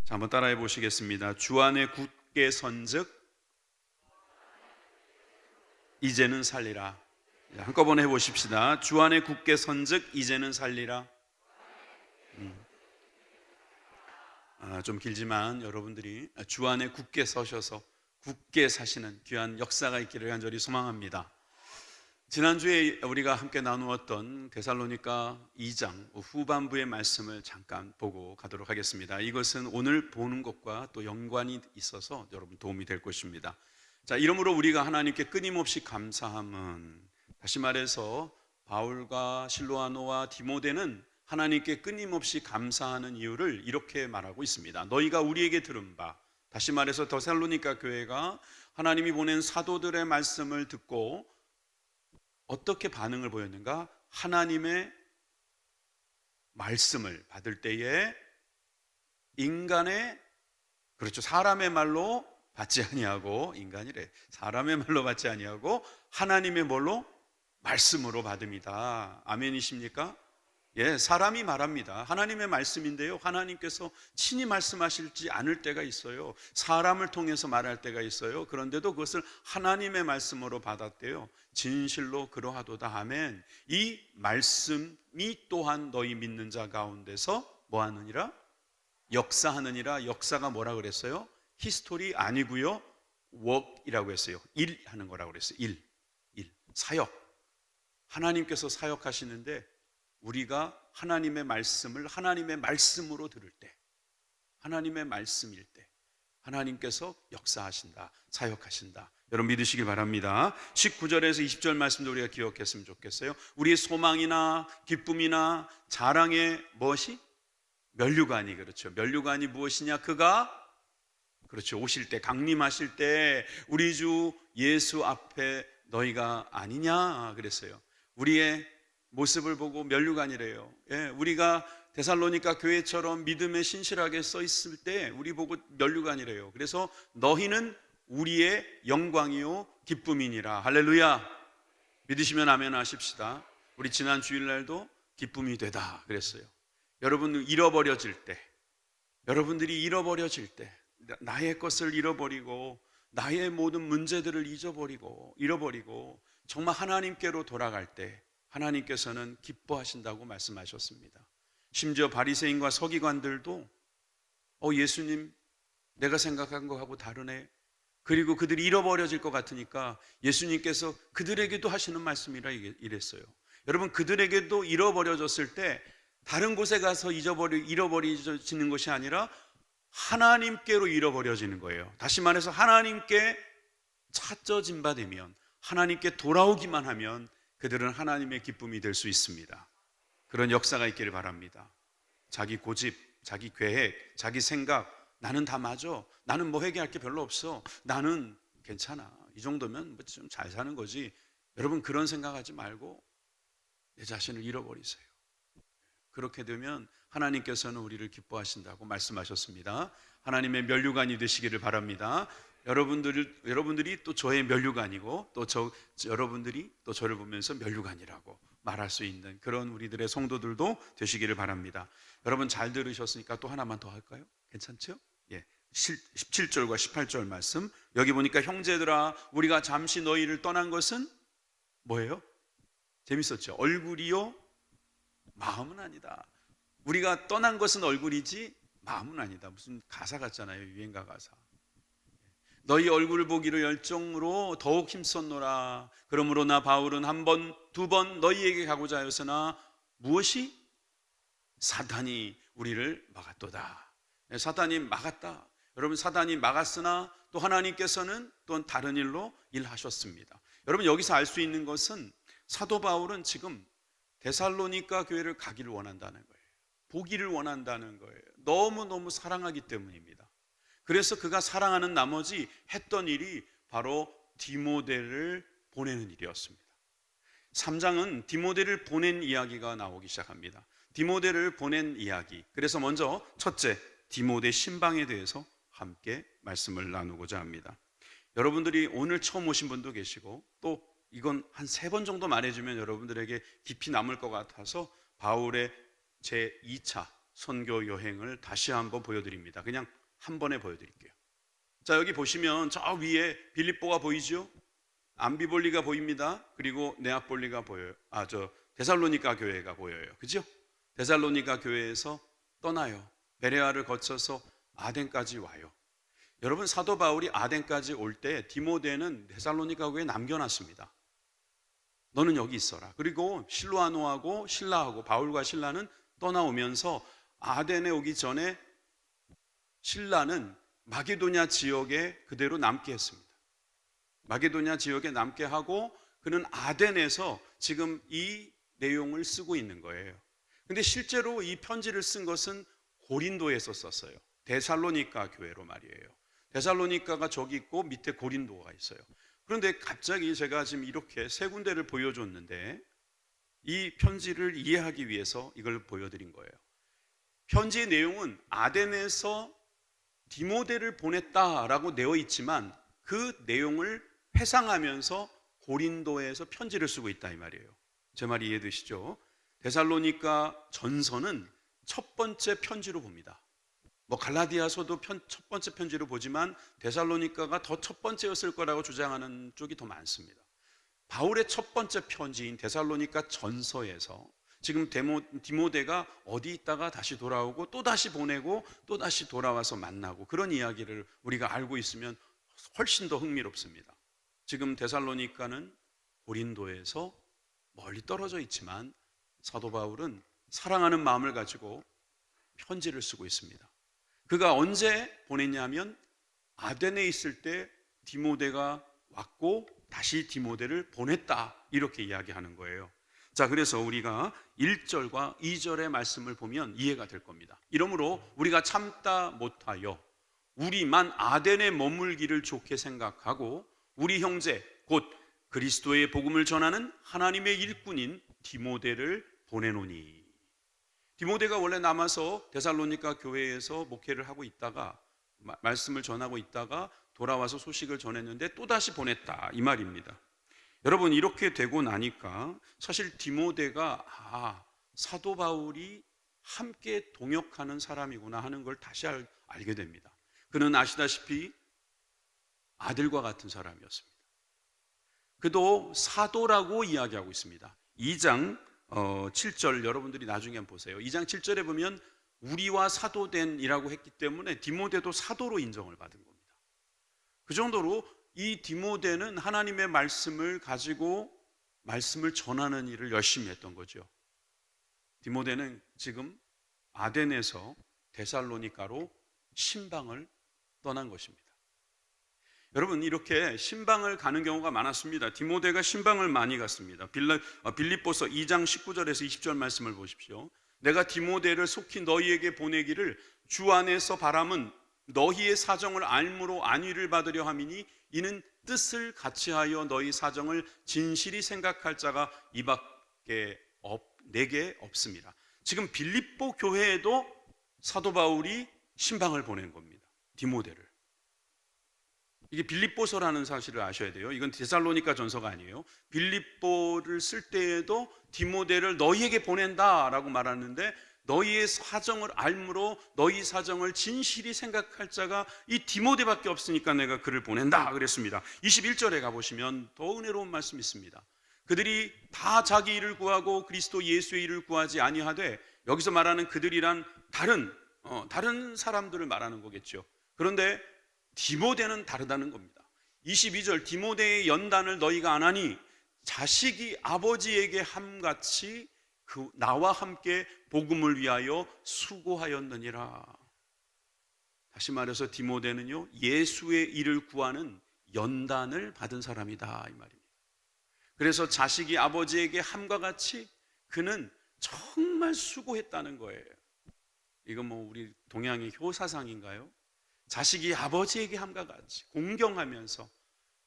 자, 한번 따라해 보시겠습니다. 주 안에 굳게 선즉 이제는 살리라. 자, 한꺼번에 해보십시다. 주 안에 굳게 선즉 이제는 살리라. 좀 길지만 여러분들이 주 안에 굳게 서셔서 굳게 사시는 귀한 역사가 있기를 간절히 소망합니다. 지난주에 우리가 함께 나누었던 데살로니가 2장 후반부의 말씀을 잠깐 보고 가도록 하겠습니다. 이것은 오늘 보는 것과 또 연관이 있어서 여러분 도움이 될 것입니다. 자, 이러므로 우리가 하나님께 끊임없이 감사함은, 다시 말해서 바울과 실로아노와 디모데는 하나님께 끊임없이 감사하는 이유를 이렇게 말하고 있습니다. 너희가 우리에게 들은 바, 다시 말해서 데살로니가 교회가 하나님이 보낸 사도들의 말씀을 듣고 어떻게 반응을 보였는가? 하나님의 말씀을 받을 때에 인간의, 그렇죠, 사람의 말로 받지 아니하고, 인간이래, 사람의 말로 받지 아니하고 하나님의 뭘로? 말씀으로 받음이다. 아멘이십니까? 예, 사람이 말합니다. 하나님의 말씀인데요, 하나님께서 친히 말씀하실지 않을 때가 있어요. 사람을 통해서 말할 때가 있어요. 그런데도 그것을 하나님의 말씀으로 받았대요. 진실로 그러하도다. 아멘. 이 말씀이 또한 너희 믿는 자 가운데서 뭐 하느니라? 역사하느니라. 역사가 뭐라 그랬어요? 히스토리 아니고요, work이라고 했어요. 일하는 거라고 그랬어요. 일, 사역. 하나님께서 사역하시는데 우리가 하나님의 말씀을 하나님의 말씀으로 들을 때, 하나님의 말씀일 때 하나님께서 역사하신다, 사역하신다. 여러분 믿으시길 바랍니다. 19절에서 20절 말씀도 우리가 기억했으면 좋겠어요. 우리의 소망이나 기쁨이나 자랑의 무엇이? 면류관이, 그렇죠. 면류관이 무엇이냐? 그가, 그렇죠, 오실 때, 강림하실 때 우리 주 예수 앞에 너희가 아니냐 그랬어요. 우리의 모습을 보고 면류관이래요. 예, 우리가 데살로니가 교회처럼 믿음에 신실하게 써 있을 때 우리 보고 면류관이래요. 그래서 너희는 우리의 영광이요 기쁨이니라. 할렐루야. 믿으시면 아멘 하십시다. 우리 지난 주일날도 기쁨이 되다 그랬어요. 여러분 잃어버려질 때, 여러분들이 잃어버려질 때, 나의 것을 잃어버리고 나의 모든 문제들을 잃어버리고 정말 하나님께로 돌아갈 때 하나님께서는 기뻐하신다고 말씀하셨습니다. 심지어 바리새인과 서기관들도 예수님, 내가 생각한 거하고 다르네. 그리고 그들이 잃어버려질 것 같으니까 예수님께서 그들에게도 하시는 말씀이라 이랬어요. 여러분, 그들에게도 잃어버려졌을 때 다른 곳에 가서 잃어버려지는 것이 아니라 하나님께로 잃어버려지는 거예요. 다시 말해서 하나님께 찾져진 바 되면, 하나님께 돌아오기만 하면 그들은 하나님의 기쁨이 될 수 있습니다. 그런 역사가 있기를 바랍니다. 자기 고집, 자기 계획, 자기 생각, 나는 다 맞아, 나는 뭐 회개할 게 별로 없어, 나는 괜찮아, 이 정도면 좀 잘 사는 거지. 여러분, 그런 생각하지 말고 내 자신을 잃어버리세요. 그렇게 되면 하나님께서는 우리를 기뻐하신다고 말씀하셨습니다. 하나님의 면류관이 되시기를 바랍니다. 여러분들이 또 저의 면류관이고 또 여러분들이 또 저를 보면서 면류관이라고 말할 수 있는 그런 우리들의 성도들도 되시기를 바랍니다. 여러분 잘 들으셨으니까 또 하나만 더 할까요? 괜찮죠? 예, 17절과 18절 말씀. 여기 보니까 형제들아, 우리가 잠시 너희를 떠난 것은 뭐예요? 재밌었죠? 얼굴이요 마음은 아니다. 우리가 떠난 것은 얼굴이지 마음은 아니다. 무슨 가사 같잖아요, 유행가 가사. 너희 얼굴을 보기로 열정으로 더욱 힘썼노라. 그러므로 나 바울은 한 번, 두 번 너희에게 가고자 하였으나 무엇이? 사단이 우리를 막았도다. 사단이 막았다. 여러분, 사단이 막았으나 또 하나님께서는 또 다른 일로 일하셨습니다. 여러분, 여기서 알 수 있는 것은 사도 바울은 지금 데살로니가 교회를 가기를 원한다는 거예요. 보기를 원한다는 거예요. 너무너무 사랑하기 때문입니다. 그래서 그가 사랑하는 나머지 했던 일이 바로 디모데를 보내는 일이었습니다. 3장은 디모데를 보낸 이야기가 나오기 시작합니다. 디모데를 보낸 이야기. 그래서 먼저 첫째, 디모데 신방에 대해서 함께 말씀을 나누고자 합니다. 여러분들이 오늘 처음 오신 분도 계시고 또 이건 한 3번 정도 말해주면 여러분들에게 깊이 남을 것 같아서 바울의 제2차 선교 여행을 다시 한번 보여드립니다. 그냥 한 번에 보여드릴게요. 자, 여기 보시면 저 위에 빌립보가 보이죠? 암비볼리가 보입니다. 그리고 네아폴리가 보여요. 데살로니가 교회가 보여요. 그죠? 데살로니가 교회에서 떠나요. 베레아를 거쳐서 아덴까지 와요. 여러분, 사도 바울이 아덴까지 올 때 디모데는 데살로니가 교회에 남겨놨습니다. 너는 여기 있어라. 그리고 실로아노하고 신라하고 바울과 신라는 떠나오면서 아덴에 오기 전에 신라는 마게도냐 지역에 그대로 남게 했습니다. 마게도냐 지역에 남게 하고 그는 아덴에서 지금 이 내용을 쓰고 있는 거예요. 근데 실제로 이 편지를 쓴 것은 고린도에서 썼어요. 데살로니가 교회로 말이에요. 데살로니가가 저기 있고 밑에 고린도가 있어요. 그런데 갑자기 제가 지금 이렇게 세 군데를 보여줬는데 이 편지를 이해하기 위해서 이걸 보여드린 거예요. 편지의 내용은 아덴에서 디모데를 보냈다라고 되어 있지만 그 내용을 회상하면서 고린도에서 편지를 쓰고 있다 이 말이에요. 제 말이 이해되시죠? 데살로니가 전서는 첫 번째 편지로 봅니다. 갈라디아서도 첫 번째 편지로 보지만 데살로니가가 더 첫 번째였을 거라고 주장하는 쪽이 더 많습니다. 바울의 첫 번째 편지인 데살로니가 전서에서 지금 디모데가 어디 있다가 다시 돌아오고 또 다시 보내고 또 다시 돌아와서 만나고 그런 이야기를 우리가 알고 있으면 훨씬 더 흥미롭습니다. 지금 데살로니가는 고린도에서 멀리 떨어져 있지만 사도 바울은 사랑하는 마음을 가지고 편지를 쓰고 있습니다. 그가 언제 보냈냐면 아덴에 있을 때 디모데가 왔고 다시 디모데를 보냈다 이렇게 이야기하는 거예요. 자, 그래서 우리가 1절과 2절의 말씀을 보면 이해가 될 겁니다. 이러므로 우리가 참다 못하여 우리만 아덴에 머물기를 좋게 생각하고 우리 형제 곧 그리스도의 복음을 전하는 하나님의 일꾼인 디모데를 보내노니. 디모데가 원래 남아서 데살로니가 교회에서 목회를 하고 있다가 말씀을 전하고 있다가 돌아와서 소식을 전했는데 또다시 보냈다 이 말입니다. 여러분, 이렇게 되고 나니까 사실 디모데가 사도 바울이 함께 동역하는 사람이구나 하는 걸 다시 알게 됩니다. 그는 아시다시피 아들과 같은 사람이었습니다. 그도 사도라고 이야기하고 있습니다. 2장 7절 여러분들이 나중에 한번 보세요. 2장 7절에 보면 우리와 사도된이라고 했기 때문에 디모데도 사도로 인정을 받은 겁니다. 그 정도로 이 디모데는 하나님의 말씀을 가지고 말씀을 전하는 일을 열심히 했던 거죠. 디모데는 지금 아덴에서 데살로니가로 신방을 떠난 것입니다. 여러분, 이렇게 신방을 가는 경우가 많았습니다. 디모데가 신방을 많이 갔습니다. 빌립보서 2장 19절에서 20절 말씀을 보십시오. 내가 디모데를 속히 너희에게 보내기를 주 안에서 바람은 너희의 사정을 알므로 안위를 받으려 함이니 이는 뜻을 같이하여 너희 사정을 진실이 생각할 자가 이밖에 내게 없습니다. 지금 빌립보 교회에도 사도 바울이 신방을 보낸 겁니다. 디모데를. 이게 빌립보서라는 사실을 아셔야 돼요. 이건 데살로니가 전서가 아니에요. 빌립보를 쓸 때에도 디모데를 너희에게 보낸다라고 말하는데 너희의 사정을 알므로 너희 사정을 진실이 생각할 자가 이 디모데밖에 없으니까 내가 그를 보낸다 그랬습니다. 21절에 가보시면 더 은혜로운 말씀이 있습니다. 그들이 다 자기 일을 구하고 그리스도 예수의 일을 구하지 아니하되, 여기서 말하는 그들이란 다른 사람들을 말하는 거겠죠. 그런데 디모데는 다르다는 겁니다. 22절 디모데의 연단을 너희가 안 하니 자식이 아버지에게 함같이 나와 함께 복음을 위하여 수고하였느니라. 다시 말해서 디모데는요, 예수의 일을 구하는 연단을 받은 사람이다 이 말입니다. 그래서 자식이 아버지에게 함과 같이 그는 정말 수고했다는 거예요. 이건 우리 동양의 효사상인가요? 자식이 아버지에게 함과 같이 공경하면서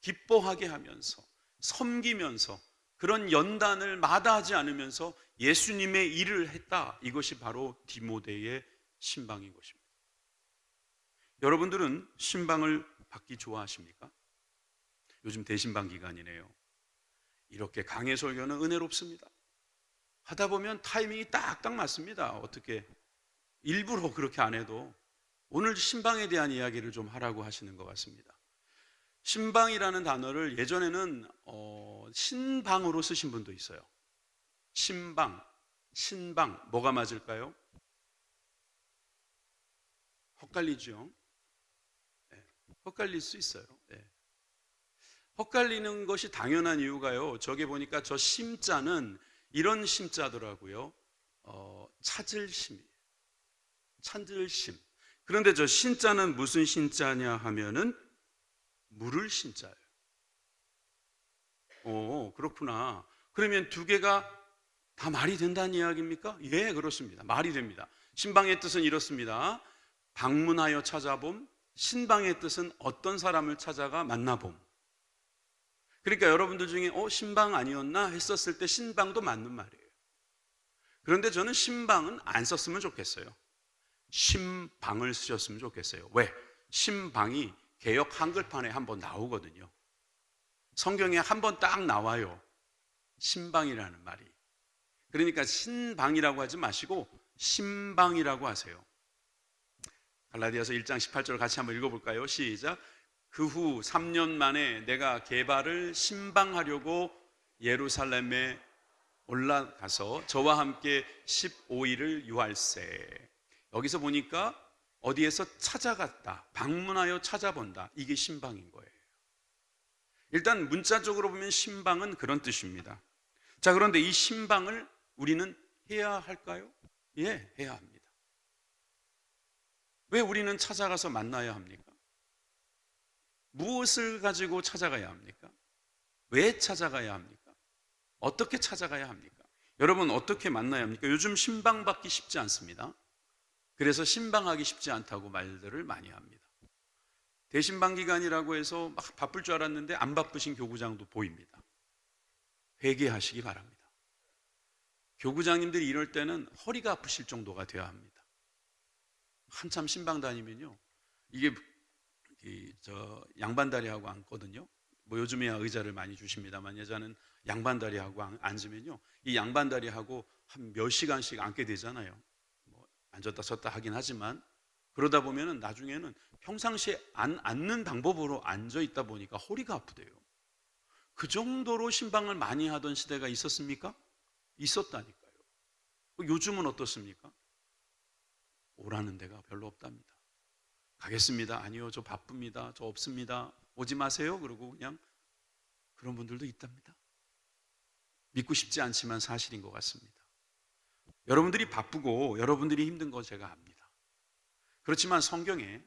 기뻐하게 하면서 섬기면서 그런 연단을 마다하지 않으면서 예수님의 일을 했다. 이것이 바로 디모데의 신방인 것입니다. 여러분들은 신방을 받기 좋아하십니까? 요즘 대신방 기간이네요. 이렇게 강해 설교는 은혜롭습니다. 하다 보면 타이밍이 딱딱 맞습니다. 어떻게 일부러 그렇게 안 해도 오늘 신방에 대한 이야기를 좀 하라고 하시는 것 같습니다. 신방이라는 단어를 예전에는 신방으로 쓰신 분도 있어요. 신방, 신방, 뭐가 맞을까요? 헛갈리죠. 네, 헛갈릴 수 있어요. 네. 헛갈리는 것이 당연한 이유가요, 저게 보니까 저 심자는 이런 심자더라고요. 찾을 심, 찾을 심. 그런데 저 신자는 무슨 신자냐 하면은 물을 신자예요. 오, 그렇구나. 그러면 두 개가 다 말이 된다는 이야기입니까? 예, 그렇습니다. 말이 됩니다. 신방의 뜻은 이렇습니다. 방문하여 찾아봄, 신방의 뜻은 어떤 사람을 찾아가 만나봄. 그러니까 여러분들 중에 신방 아니었나 했었을 때 신방도 맞는 말이에요. 그런데 저는 신방은 안 썼으면 좋겠어요. 신방을 쓰셨으면 좋겠어요. 왜? 신방이 개역 한글판에 한번 나오거든요. 성경에 한번 딱 나와요. 신방이라는 말이. 그러니까 신방이라고 하지 마시고 신방이라고 하세요. 갈라디아서 1장 18절 같이 한번 읽어볼까요? 시작. 그 후 3년 만에 내가 게바를 신방하려고 예루살렘에 올라가서 저와 함께 15일을 유할세. 여기서 보니까 어디에서 찾아갔다, 방문하여 찾아본다, 이게 신방인 거예요. 일단 문자적으로 보면 신방은 그런 뜻입니다. 자, 그런데 이 신방을 우리는 해야 할까요? 예, 해야 합니다. 왜 우리는 찾아가서 만나야 합니까? 무엇을 가지고 찾아가야 합니까? 왜 찾아가야 합니까? 어떻게 찾아가야 합니까? 여러분, 어떻게 만나야 합니까? 요즘 신방 받기 쉽지 않습니다. 그래서 신방하기 쉽지 않다고 말들을 많이 합니다. 대신방 기간이라고 해서 막 바쁠 줄 알았는데 안 바쁘신 교구장도 보입니다. 회개하시기 바랍니다. 교구장님들이 이럴 때는 허리가 아프실 정도가 되어야 합니다. 한참 신방 다니면요, 이게 양반다리하고 앉거든요. 뭐 요즘에야 의자를 많이 주십니다만 예전에는 양반다리하고 앉으면요, 이 양반다리하고 한 몇 시간씩 앉게 되잖아요. 뭐 앉았다 섰다 하긴 하지만 그러다 보면은 나중에는 평상시에 안 앉는 방법으로 앉아 있다 보니까 허리가 아프대요. 그 정도로 신방을 많이 하던 시대가 있었습니까? 있었다니까요. 요즘은 어떻습니까? 오라는 데가 별로 없답니다. 가겠습니다. 아니요, 저 바쁩니다. 저 없습니다. 오지 마세요. 그러고 그냥 그런 분들도 있답니다. 믿고 싶지 않지만 사실인 것 같습니다. 여러분들이 바쁘고 여러분들이 힘든 거 제가 압니다. 그렇지만 성경에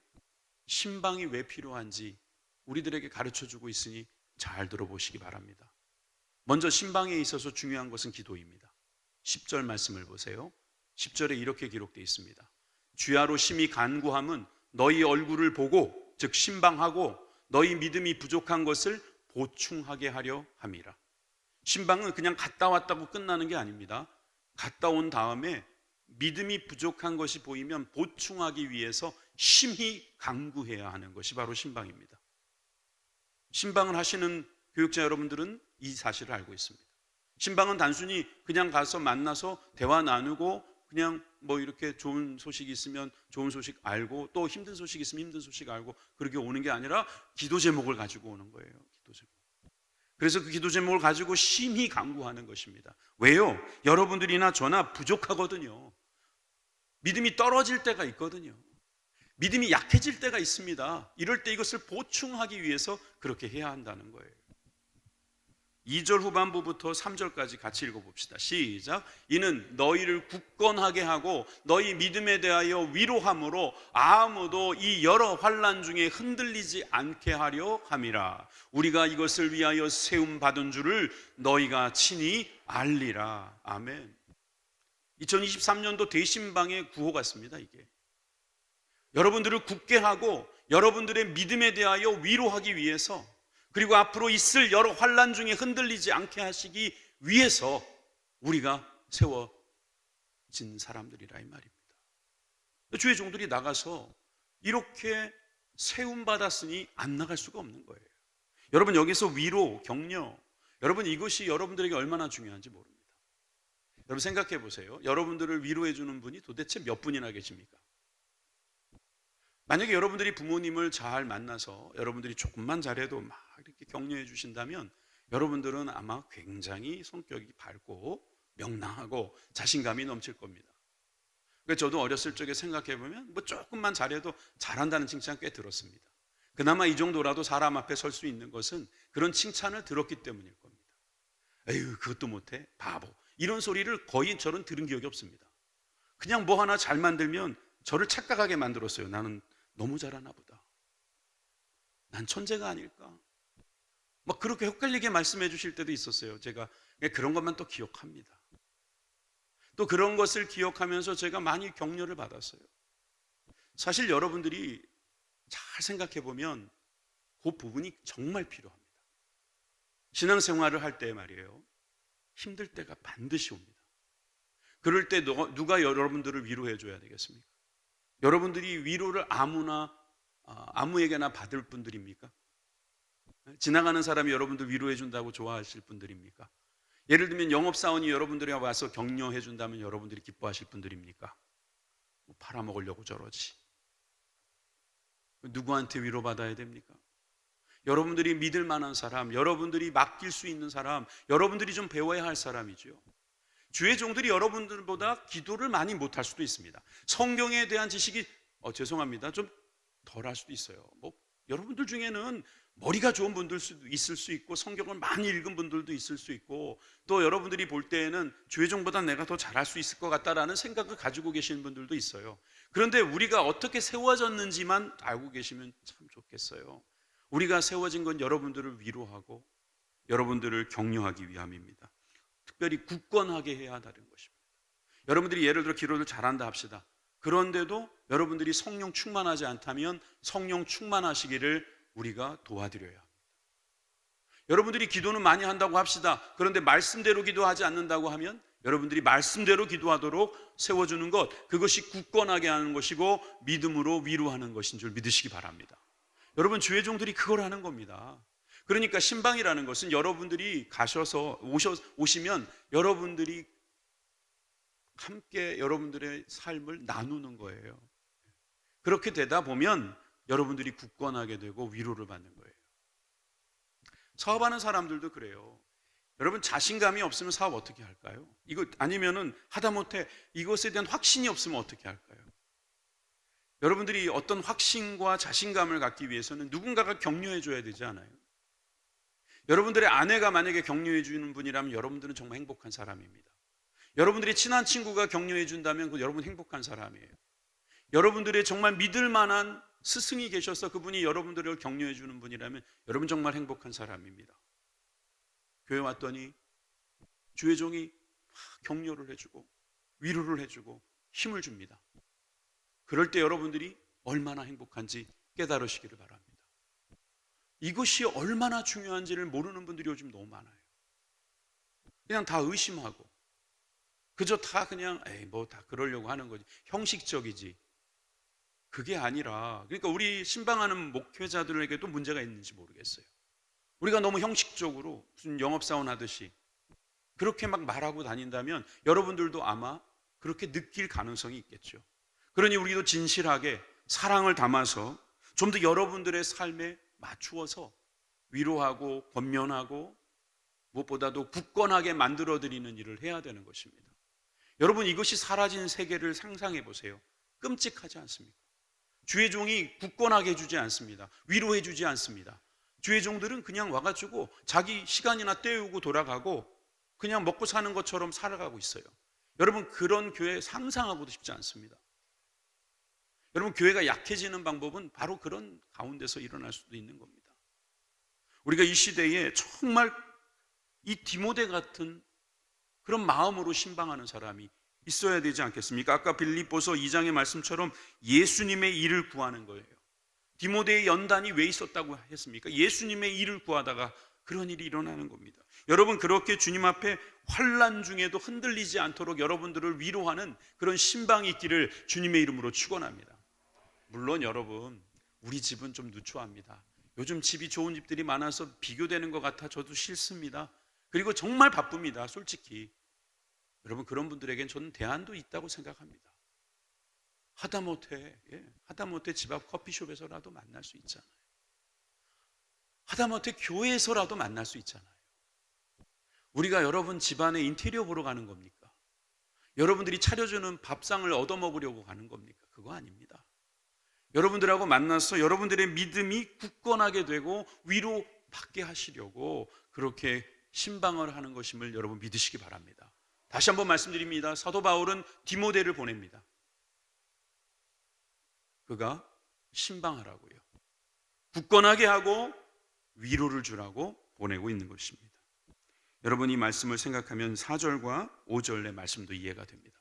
신방이 왜 필요한지 우리들에게 가르쳐주고 있으니 잘 들어보시기 바랍니다. 먼저 신방에 있어서 중요한 것은 기도입니다. 10절 말씀을 보세요. 10절에 이렇게 기록되어 있습니다. 주야로 심히 간구함은 너희 얼굴을 보고, 즉 신방하고 너희 믿음이 부족한 것을 보충하게 하려 함이라. 신방은 그냥 갔다 왔다고 끝나는 게 아닙니다. 갔다 온 다음에 믿음이 부족한 것이 보이면 보충하기 위해서 심히 간구해야 하는 것이 바로 신방입니다. 신방을 하시는 교육자 여러분들은 이 사실을 알고 있습니다. 신방은 단순히 그냥 가서 만나서 대화 나누고 그냥 뭐 이렇게 좋은 소식이 있으면 좋은 소식 알고 또 힘든 소식이 있으면 힘든 소식 알고 그렇게 오는 게 아니라 기도 제목을 가지고 오는 거예요. 기도 제목. 그래서 그 기도 제목을 가지고 심히 간구하는 것입니다. 왜요? 여러분들이나 저나 부족하거든요. 믿음이 떨어질 때가 있거든요. 믿음이 약해질 때가 있습니다. 이럴 때 이것을 보충하기 위해서 그렇게 해야 한다는 거예요. 2절 후반부부터 3절까지 같이 읽어봅시다. 시작. 이는 너희를 굳건하게 하고 너희 믿음에 대하여 위로함으로 아무도 이 여러 환난 중에 흔들리지 않게 하려 함이라. 우리가 이것을 위하여 세움 받은 줄을 너희가 친히 알리라. 아멘. 2023년도 대신방의 구호 같습니다. 이게 여러분들을 굳게 하고 여러분들의 믿음에 대하여 위로하기 위해서, 그리고 앞으로 있을 여러 환난 중에 흔들리지 않게 하시기 위해서 우리가 세워진 사람들이라 이 말입니다. 주의 종들이 나가서 이렇게 세움받았으니 안 나갈 수가 없는 거예요. 여러분, 여기서 위로, 격려, 여러분 이것이 여러분들에게 얼마나 중요한지 모릅니다. 여러분 생각해 보세요. 여러분들을 위로해 주는 분이 도대체 몇 분이나 계십니까? 만약에 여러분들이 부모님을 잘 만나서 여러분들이 조금만 잘해도 막 이렇게 격려해 주신다면 여러분들은 아마 굉장히 성격이 밝고 명랑하고 자신감이 넘칠 겁니다. 그래서 저도 어렸을 적에 생각해 보면 뭐 조금만 잘해도 잘한다는 칭찬 꽤 들었습니다. 그나마 이 정도라도 사람 앞에 설 수 있는 것은 그런 칭찬을 들었기 때문일 겁니다. 에휴, 그것도 못해? 바보. 이런 소리를 거의 저는 들은 기억이 없습니다. 그냥 뭐 하나 잘 만들면 저를 착각하게 만들었어요. 나는 너무 잘하나 보다. 난 천재가 아닐까? 막 그렇게 헷갈리게 말씀해 주실 때도 있었어요. 제가 그런 것만 또 기억합니다. 또 그런 것을 기억하면서 제가 많이 격려를 받았어요. 사실 여러분들이 잘 생각해 보면 그 부분이 정말 필요합니다. 신앙생활을 할 때 말이에요. 힘들 때가 반드시 옵니다. 그럴 때 누가 여러분들을 위로해 줘야 되겠습니까? 여러분들이 위로를 아무에게나 받을 분들입니까? 지나가는 사람이 여러분들 위로해 준다고 좋아하실 분들입니까? 예를 들면 영업사원이 여러분들이 와서 격려해 준다면 여러분들이 기뻐하실 분들입니까? 뭐 팔아먹으려고 저러지. 누구한테 위로받아야 됩니까? 여러분들이 믿을 만한 사람, 여러분들이 맡길 수 있는 사람, 여러분들이 좀 배워야 할 사람이죠. 주의 종들이 여러분들보다 기도를 많이 못할 수도 있습니다. 성경에 대한 지식이 죄송합니다. 좀 덜할 수도 있어요. 뭐 여러분들 중에는 머리가 좋은 분들 수도 있을 수 있고 성경을 많이 읽은 분들도 있을 수 있고 또 여러분들이 볼 때에는 주의 종보다 내가 더 잘할 수 있을 것 같다라는 생각을 가지고 계시는 분들도 있어요. 그런데 우리가 어떻게 세워졌는지만 알고 계시면 참 좋겠어요. 우리가 세워진 건 여러분들을 위로하고 여러분들을 격려하기 위함입니다. 특별히 굳건하게 해야 한다는 것입니다. 여러분들이 예를 들어 기도를 잘한다 합시다. 그런데도 여러분들이 성령 충만하지 않다면 성령 충만하시기를 우리가 도와드려야 합니다. 여러분들이 기도는 많이 한다고 합시다. 그런데 말씀대로 기도하지 않는다고 하면 여러분들이 말씀대로 기도하도록 세워주는 것, 그것이 굳건하게 하는 것이고 믿음으로 위로하는 것인 줄 믿으시기 바랍니다. 여러분 주의 종들이 그걸 하는 겁니다. 그러니까 신방이라는 것은 여러분들이 오시면 여러분들이 함께 여러분들의 삶을 나누는 거예요. 그렇게 되다 보면 여러분들이 굳건하게 되고 위로를 받는 거예요. 사업하는 사람들도 그래요. 여러분 자신감이 없으면 사업 어떻게 할까요? 이거 아니면은 하다못해 이것에 대한 확신이 없으면 어떻게 할까요? 여러분들이 어떤 확신과 자신감을 갖기 위해서는 누군가가 격려해 줘야 되지 않아요? 여러분들의 아내가 만약에 격려해 주는 분이라면 여러분들은 정말 행복한 사람입니다. 여러분들이 친한 친구가 격려해 준다면 그 여러분 행복한 사람이에요. 여러분들의 정말 믿을 만한 스승이 계셔서 그분이 여러분들을 격려해 주는 분이라면 여러분 정말 행복한 사람입니다. 교회 왔더니 주의 종이 격려를 해주고 위로를 해주고 힘을 줍니다. 그럴 때 여러분들이 얼마나 행복한지 깨달으시기를 바랍니다. 이것이 얼마나 중요한지를 모르는 분들이 요즘 너무 많아요. 그냥 다 의심하고 그저 다 그냥 뭐 다 그러려고 하는 거지, 형식적이지. 그게 아니라, 그러니까 우리 신방하는 목회자들에게도 문제가 있는지 모르겠어요. 우리가 너무 형식적으로 무슨 영업사원 하듯이 그렇게 막 말하고 다닌다면 여러분들도 아마 그렇게 느낄 가능성이 있겠죠. 그러니 우리도 진실하게 사랑을 담아서 좀 더 여러분들의 삶에 맞추어서 위로하고 권면하고 무엇보다도 굳건하게 만들어드리는 일을 해야 되는 것입니다. 여러분 이것이 사라진 세계를 상상해 보세요. 끔찍하지 않습니까? 주의 종이 굳건하게 해주지 않습니다. 위로해 주지 않습니다. 주의 종들은 그냥 와가지고 자기 시간이나 때우고 돌아가고 그냥 먹고 사는 것처럼 살아가고 있어요. 여러분 그런 교회 상상하고도 싶지 않습니다. 여러분 교회가 약해지는 방법은 바로 그런 가운데서 일어날 수도 있는 겁니다. 우리가 이 시대에 정말 이 디모데 같은 그런 마음으로 신방하는 사람이 있어야 되지 않겠습니까? 아까 빌립보서 2장의 말씀처럼 예수님의 일을 구하는 거예요. 디모데의 연단이 왜 있었다고 했습니까? 예수님의 일을 구하다가 그런 일이 일어나는 겁니다. 여러분 그렇게 주님 앞에 환난 중에도 흔들리지 않도록 여러분들을 위로하는 그런 신방이 있기를 주님의 이름으로 축원합니다. 물론 여러분 우리 집은 좀 누추합니다. 요즘 집이 좋은 집들이 많아서 비교되는 것 같아 저도 싫습니다. 그리고 정말 바쁩니다. 솔직히 여러분, 그런 분들에겐 저는 대안도 있다고 생각합니다. 하다못해 집 앞 커피숍에서라도 만날 수 있잖아요. 하다못해 교회에서라도 만날 수 있잖아요. 우리가 여러분 집안에 인테리어 보러 가는 겁니까? 여러분들이 차려주는 밥상을 얻어먹으려고 가는 겁니까? 그거 아닙니다. 여러분들하고 만나서 여러분들의 믿음이 굳건하게 되고 위로받게 하시려고 그렇게 신방을 하는 것임을 여러분 믿으시기 바랍니다. 다시 한번 말씀드립니다. 사도 바울은 디모데를 보냅니다. 그가 신방하라고요. 굳건하게 하고 위로를 주라고 보내고 있는 것입니다. 여러분, 이 말씀을 생각하면 4절과 5절의 말씀도 이해가 됩니다.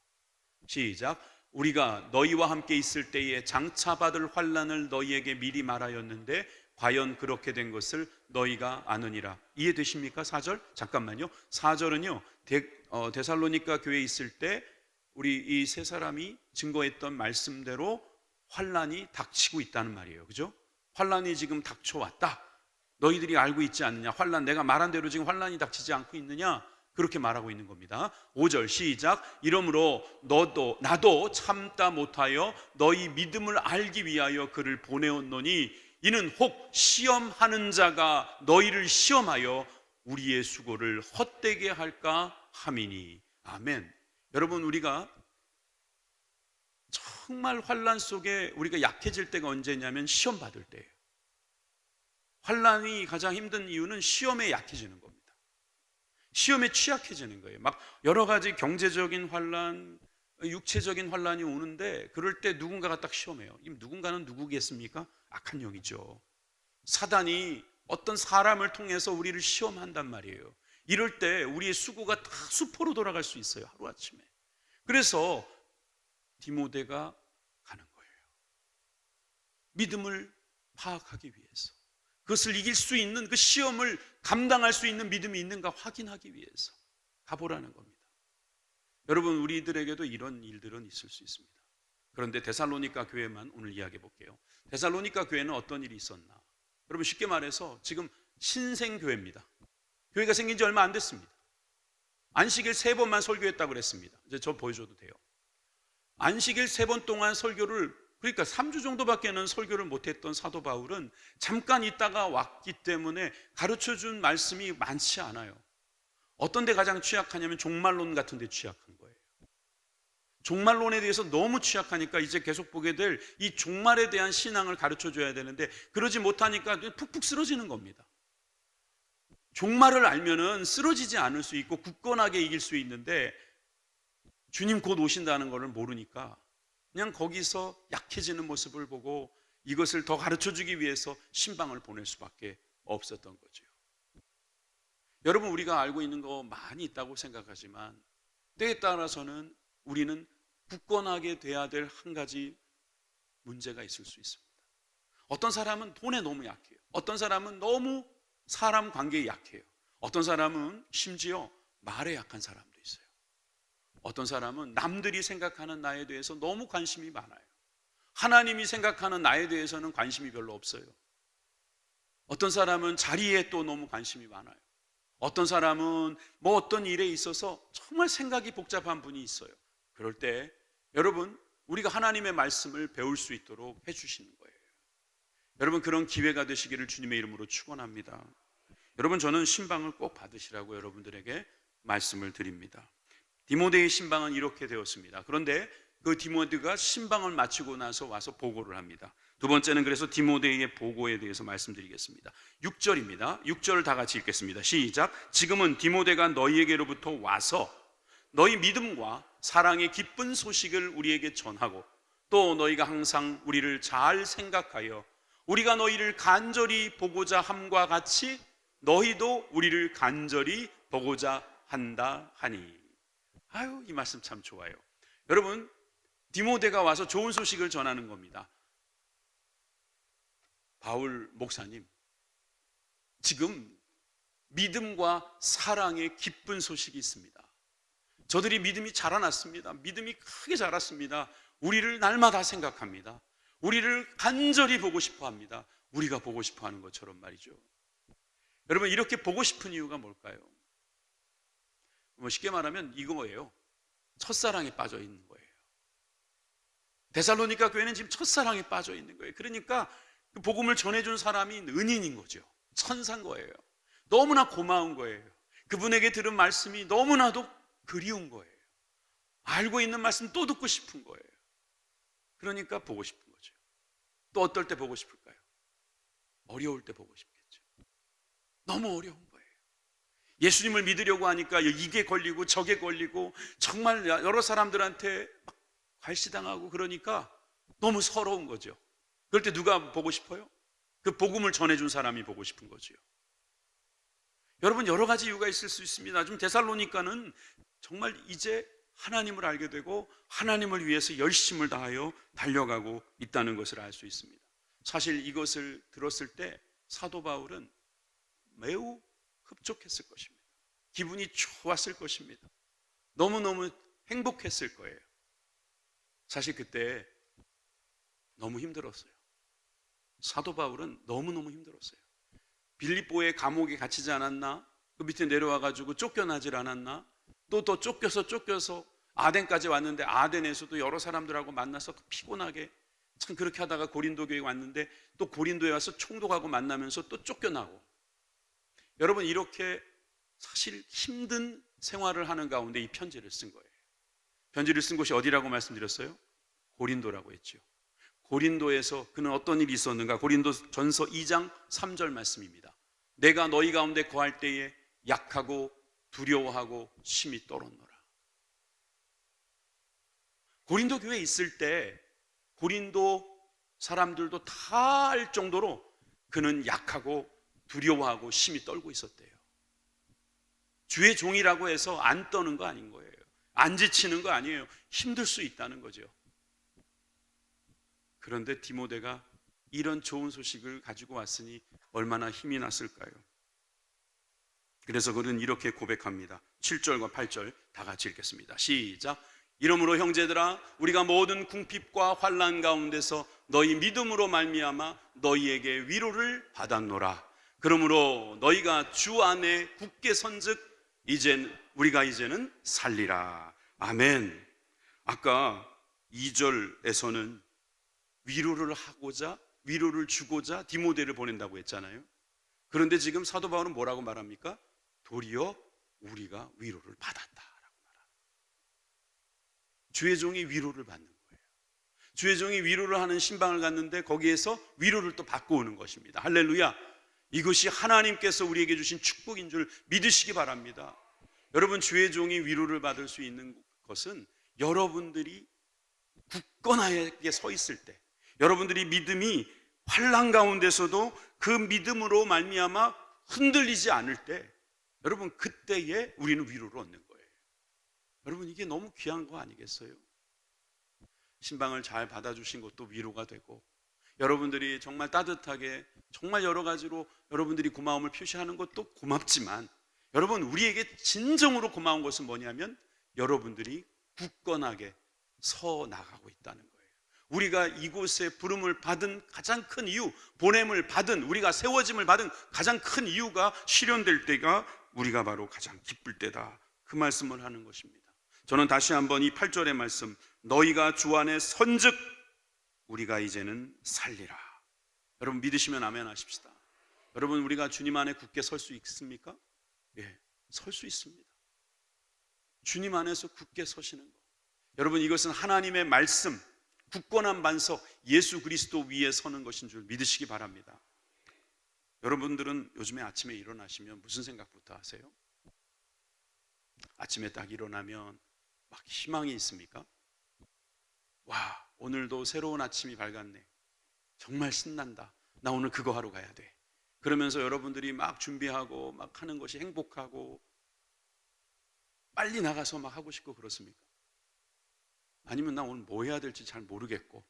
시작. 우리가 너희와 함께 있을 때에 장차 받을 환난을 너희에게 미리 말하였는데 과연 그렇게 된 것을 너희가 아느니라. 이해되십니까? 4절? 잠깐만요. 4절은요 데살로니가 교회에 있을 때 우리 이 세 사람이 증거했던 말씀대로 환난이 닥치고 있다는 말이에요. 그죠? 환난이 지금 닥쳐왔다. 너희들이 알고 있지 않느냐? 환난, 내가 말한 대로 지금 환난이 닥치지 않고 있느냐? 그렇게 말하고 있는 겁니다. 5절 시작. 이러므로 나도 참다 못하여 너희 믿음을 알기 위하여 그를 보내었노니 이는 혹 시험하는 자가 너희를 시험하여 우리의 수고를 헛되게 할까 함이니. 아멘. 여러분, 우리가 정말 환난 속에 우리가 약해질 때가 언제냐면 시험 받을 때예요. 환난이 가장 힘든 이유는 시험에 약해지는 겁니다. 시험에 취약해지는 거예요. 막 여러 가지 경제적인 환난, 육체적인 환난이 오는데 그럴 때 누군가가 딱 시험해요. 누군가는 누구겠습니까? 악한 영이죠. 사단이 어떤 사람을 통해서 우리를 시험한단 말이에요. 이럴 때 우리의 수고가 다 수포로 돌아갈 수 있어요. 하루아침에. 그래서 디모데가 가는 거예요. 믿음을 파악하기 위해서, 그것을 이길 수 있는, 그 시험을 감당할 수 있는 믿음이 있는가 확인하기 위해서 가보라는 겁니다. 여러분, 우리들에게도 이런 일들은 있을 수 있습니다. 그런데 데살로니가 교회만 오늘 이야기해 볼게요. 데살로니가 교회는 어떤 일이 있었나? 여러분, 쉽게 말해서 지금 신생교회입니다. 교회가 생긴 지 얼마 안 됐습니다. 안식일 3번만 설교했다고 그랬습니다. 이제 저 보여줘도 돼요. 안식일 3번 동안 설교를, 그러니까 3주 정도밖에는 설교를 못했던 사도 바울은 잠깐 있다가 왔기 때문에 가르쳐준 말씀이 많지 않아요. 어떤 데 가장 취약하냐면 종말론 같은 데 취약한 거예요. 종말론에 대해서 너무 취약하니까 이제 계속 보게 될 이 종말에 대한 신앙을 가르쳐줘야 되는데 그러지 못하니까 푹푹 쓰러지는 겁니다. 종말을 알면은 쓰러지지 않을 수 있고 굳건하게 이길 수 있는데 주님 곧 오신다는 것을 모르니까 그냥 거기서 약해지는 모습을 보고 이것을 더 가르쳐주기 위해서 신방을 보낼 수밖에 없었던 거죠. 여러분, 우리가 알고 있는 거 많이 있다고 생각하지만 때에 따라서는 우리는 굳건하게 돼야 될 한 가지 문제가 있을 수 있습니다. 어떤 사람은 돈에 너무 약해요. 어떤 사람은 너무 사람 관계에 약해요. 어떤 사람은 심지어 말에 약한 사람도 있어요. 어떤 사람은 남들이 생각하는 나에 대해서 너무 관심이 많아요. 하나님이 생각하는 나에 대해서는 관심이 별로 없어요. 어떤 사람은 자리에 또 너무 관심이 많아요. 어떤 사람은 뭐 어떤 일에 있어서 정말 생각이 복잡한 분이 있어요. 그럴 때 여러분, 우리가 하나님의 말씀을 배울 수 있도록 해주시는 거예요. 여러분, 그런 기회가 되시기를 주님의 이름으로 축원합니다. 여러분, 저는 신방을 꼭 받으시라고 여러분들에게 말씀을 드립니다. 디모데의 신방은 이렇게 되었습니다. 그런데 그 디모데가 신방을 마치고 나서 와서 보고를 합니다. 두 번째는 그래서 디모데의 보고에 대해서 말씀드리겠습니다. 6절입니다. 6절을 다 같이 읽겠습니다. 시작. 지금은 디모데가 너희에게로부터 와서 너희 믿음과 사랑의 기쁜 소식을 우리에게 전하고 또 너희가 항상 우리를 잘 생각하여 우리가 너희를 간절히 보고자 함과 같이 너희도 우리를 간절히 보고자 한다 하니. 아유, 이 말씀 참 좋아요. 여러분, 디모데가 와서 좋은 소식을 전하는 겁니다. 바울 목사님, 지금 믿음과 사랑의 기쁜 소식이 있습니다. 저들이 믿음이 자라났습니다. 믿음이 크게 자랐습니다. 우리를 날마다 생각합니다. 우리를 간절히 보고 싶어 합니다. 우리가 보고 싶어 하는 것처럼 말이죠. 여러분, 이렇게 보고 싶은 이유가 뭘까요? 뭐 쉽게 말하면 이거예요. 첫사랑에 빠져 있는 거예요. 데살로니가 교회는 지금 첫사랑에 빠져 있는 거예요. 그러니까 그 복음을 전해준 사람이 은인인 거죠. 천사인 거예요. 너무나 고마운 거예요. 그분에게 들은 말씀이 너무나도 그리운 거예요. 알고 있는 말씀 또 듣고 싶은 거예요. 그러니까 보고 싶은 거죠. 또 어떨 때 보고 싶을까요? 어려울 때 보고 싶겠죠. 너무 어려운 거예요. 예수님을 믿으려고 하니까 이게 걸리고 저게 걸리고 정말 여러 사람들한테 막 괄시당하고 그러니까 너무 서러운 거죠. 그럴 때 누가 보고 싶어요? 그 복음을 전해준 사람이 보고 싶은 거죠. 여러분, 여러 가지 이유가 있을 수 있습니다. 좀 데살로니가는 정말 이제 하나님을 알게 되고 하나님을 위해서 열심을 다하여 달려가고 있다는 것을 알 수 있습니다. 사실 이것을 들었을 때 사도 바울은 매우 흡족했을 것입니다. 기분이 좋았을 것입니다. 너무너무 행복했을 거예요. 사실 그때 너무 힘들었어요. 사도 바울은 너무너무 힘들었어요. 빌립보의 감옥에 갇히지 않았나? 그 밑에 내려와가지고 쫓겨나질 않았나? 또 쫓겨서 아덴까지 왔는데 아덴에서도 여러 사람들하고 만나서 피곤하게 참 그렇게 하다가 고린도 교회에 왔는데 또 고린도에 와서 총독하고 만나면서 또 쫓겨나고, 여러분 이렇게 사실 힘든 생활을 하는 가운데 이 편지를 쓴 거예요. 편지를 쓴 곳이 어디라고 말씀드렸어요? 고린도라고 했죠. 고린도에서 그는 어떤 일이 있었는가? 고린도 전서 2장 3절 말씀입니다. 내가 너희 가운데 거할 때에 약하고 두려워하고 심히 떨었노라. 고린도 교회에 있을 때 고린도 사람들도 다 알 정도로 그는 약하고 두려워하고 심히 떨고 있었대요. 주의 종이라고 해서 안 떠는 거 아닌 거예요. 안 지치는 거 아니에요. 힘들 수 있다는 거죠. 그런데 디모데가 이런 좋은 소식을 가지고 왔으니 얼마나 힘이 났을까요? 그래서 그는 이렇게 고백합니다. 7절과 8절 다 같이 읽겠습니다. 시작. 이러므로 형제들아, 우리가 모든 궁핍과 환난 가운데서 너희 믿음으로 말미암아 너희에게 위로를 받았노라. 그러므로 너희가 주 안에 굳게 선즉 우리가 이제는 살리라. 아멘. 아까 2절에서는 위로를 하고자, 위로를 주고자 디모데를 보낸다고 했잖아요. 그런데 지금 사도 바울은 뭐라고 말합니까? 도리어 우리가 위로를 받았다라고 말합니다. 주의 종이 위로를 받는 거예요. 주의 종이 위로를 하는 신방을 갔는데 거기에서 위로를 또 받고 오는 것입니다. 할렐루야. 이것이 하나님께서 우리에게 주신 축복인 줄 믿으시기 바랍니다. 여러분, 주의 종이 위로를 받을 수 있는 것은 여러분들이 굳건하게 서 있을 때, 여러분들이 믿음이 환난 가운데서도 그 믿음으로 말미암아 흔들리지 않을 때, 여러분 그때에 우리는 위로를 얻는 거예요. 여러분, 이게 너무 귀한 거 아니겠어요? 신방을 잘 받아주신 것도 위로가 되고, 여러분들이 정말 따뜻하게 정말 여러 가지로 여러분들이 고마움을 표시하는 것도 고맙지만, 여러분 우리에게 진정으로 고마운 것은 뭐냐면 여러분들이 굳건하게 서 나가고 있다는 거예요. 우리가 이곳에 부름을 받은 가장 큰 이유, 보냄을 받은, 우리가 세워짐을 받은 가장 큰 이유가 실현될 때가 우리가 바로 가장 기쁠 때다, 그 말씀을 하는 것입니다. 저는 다시 한번 이 8절의 말씀, 너희가 주 안에 선즉 우리가 이제는 살리라. 여러분 믿으시면 아멘 하십시다. 여러분, 우리가 주님 안에 굳게 설 수 있습니까? 예, 설 수 있습니다. 주님 안에서 굳게 서시는 것, 여러분 이것은 하나님의 말씀, 굳건한 반석 예수 그리스도 위에 서는 것인 줄 믿으시기 바랍니다. 여러분들은 요즘에 아침에 일어나시면 무슨 생각부터 하세요? 아침에 딱 일어나면 막 희망이 있습니까? 와, 오늘도 새로운 아침이 밝았네. 정말 신난다. 나 오늘 그거 하러 가야 돼. 그러면서 여러분들이 막 준비하고 막 하는 것이 행복하고 빨리 나가서 막 하고 싶고 그렇습니까? 아니면 나 오늘 뭐 해야 될지 잘 모르겠고,